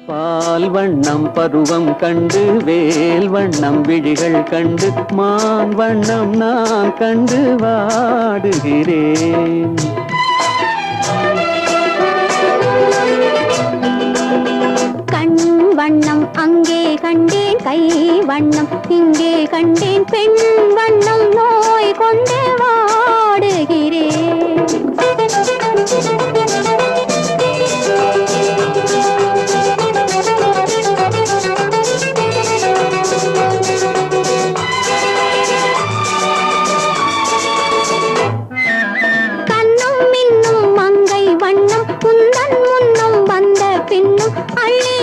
பால் வண்ணம் பருவம் கண்டு வேல் வண்ணம் விழிகள் கண்டு மான் வண்ணம் நான் கண்டு வாடுகிறேன். கண் வண்ணம் அங்கே கண்டேன், கை வண்ணம் இங்கே கண்டேன், பெண் வண்ணம் நோய் கொண்டு வாடுகிறேன். கண்ணும் மின்னும் மங்கை வண்ணம் குந்தன் முன்னும் வந்த பின்னும் அள்ளி